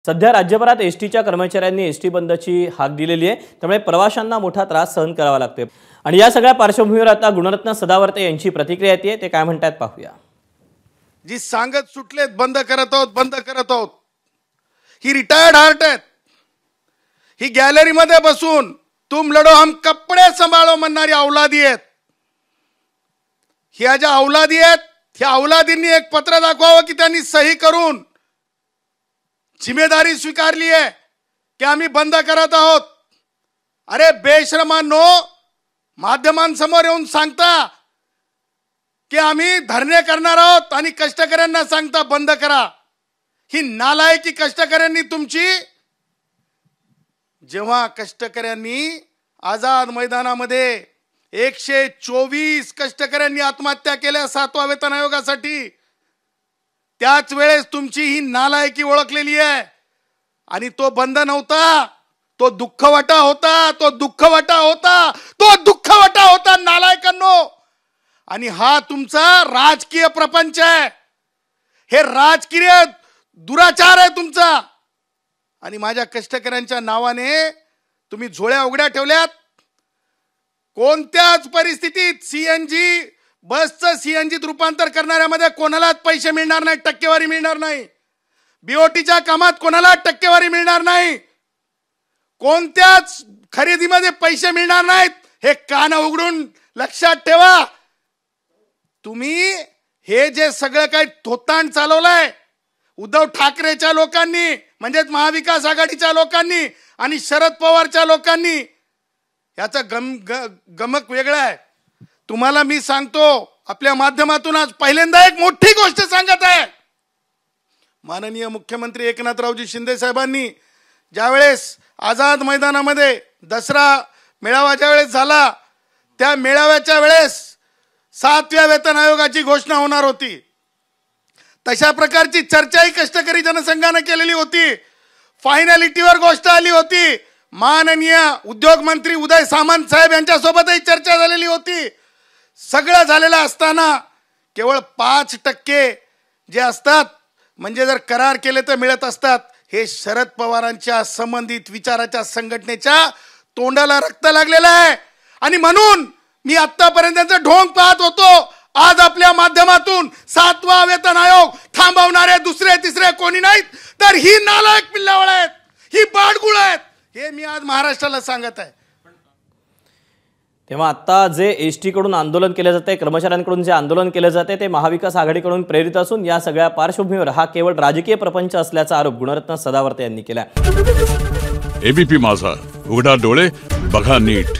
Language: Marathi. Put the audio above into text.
सध्या राज्यभरात एसटीच्या कर्मचाऱ्यांनी एसटी बंदची हाक दिलेली आहे, त्यामुळे प्रवाशांना मोठा त्रास सहन करावा लागतोय। आणि या सगळ्या पार्श्वभूमीवर आता गुणरत्न सदावर्ते यांची प्रतिक्रिया येते, ते काय म्हणतात पाहूया। जी सांगत सुटलेत बंद करत आहोत, ही रिटायर्ड हार्ट आहेत। ही गॅलरी मध्ये बसून तुम लढो हम कपडे सांभाळो म्हणणारी औलादी आहेत। ह्या ज्या औलादी आहेत, ह्या औलादींनी एक पत्र दाखवावं की त्यांनी सही करून जिम्मेदारी स्वीकारली आहे की आम्ही बंद करत आहोत। अरे बेशरमांनो, माध्यमांसमोर येऊन सांगता की आम्ही धरणे करणार आहोत आणि कष्टकऱ्यांना सांगता बंद करा। ही नालायकी कष्टकऱ्यांनी तुमची। जेव्हा कष्टकऱ्यांनी आझाद मैदानामध्ये 124 कष्टकऱ्यांनी आत्महत्या केल्या 7व्या वेतन आयोगासाठी, त्याच वेळेस तुमची ही नालायकी ओळखलेली आहे। आणि तो बंद नव्हता, तो दुःखवटा होता नालायकांनो। आणि हा तुमचा राजकीय प्रपंच आहे, हे राजकीय दुराचार आहे तुमचा। आणि माझ्या कष्टकऱ्यांच्या नावाने तुम्ही झोळ्या उघड्या ठेवल्यात। कोणत्याच परिस्थितीत सीएनजी बसचं सीएनजीत रूपांतर करणाऱ्यामध्ये कोणालाच पैसे मिळणार नाही, टक्केवारी मिळणार नाही। बीओटीच्या कामात कोणाला टक्केवारी मिळणार नाही, कोणत्याच खरेदीमध्ये पैसे मिळणार नाहीत। हे कान उघडून लक्षात ठेवा। तुम्ही हे जे सगळं काही थोतांड चालवलंय उद्धव ठाकरेच्या लोकांनी, म्हणजे महाविकास आघाडीच्या लोकांनी आणि शरद पवारच्या लोकांनी, याचा गमक वेगळा आहे। तुम्हाला मी सांगतो, आपल्या माध्यमातून आज पहिल्यांदा एक मोठी गोष्ट सांगत आहे। माननीय मुख्यमंत्री एकनाथरावजी शिंदे साहेबांनी ज्यावेळेस आझाद मैदानामध्ये दसरा मेळावा ज्यावेळेस झाला, त्या मेळाव्याच्या वेळेस 7व्या वेतन आयोगाची घोषणा होणार होती। तशा प्रकारची चर्चाही कष्टकरी जनसंघाने केलेली होती। फायनलिटीवर गोष्ट आली होती। माननीय उद्योग मंत्री उदय सामंत साहेब यांच्यासोबतही चर्चा झालेली होती। सगळं झालेलं असताना केवळ 5% जे असतात, म्हणजे जर करार केले तर मिळत असतात, हे शरद पवारांच्या संबंधित विचाराच्या संघटनेच्या तोंडाला रक्त लागलेलं आहे। आणि म्हणून मी आतापर्यंत ढोंग पाहत होतो। आज आपल्या माध्यमातून 7वा वेतन आयोग थांबवणारे दुसरे तिसरे कोणी नाहीत, तर ही नालायक पिल्लावळ आहेत, ही बाडगुळ आहेत, हे मी आज महाराष्ट्राला सांगत आहे। तेव्हा आता जे एसटी कडून आंदोलन केले जाते, कर्मचाऱ्यांकडून जे आंदोलन केले जाते, ते महाविकास आघाडीकडून प्रेरित असून या सगळ्या पार्श्वभूमीवर हा केवळ राजकीय प्रपंच असल्याचा आरोप गुणरत्न सदावर्ते यांनी केला। एबीपी माझा, उघडा डोळे बघा नीट।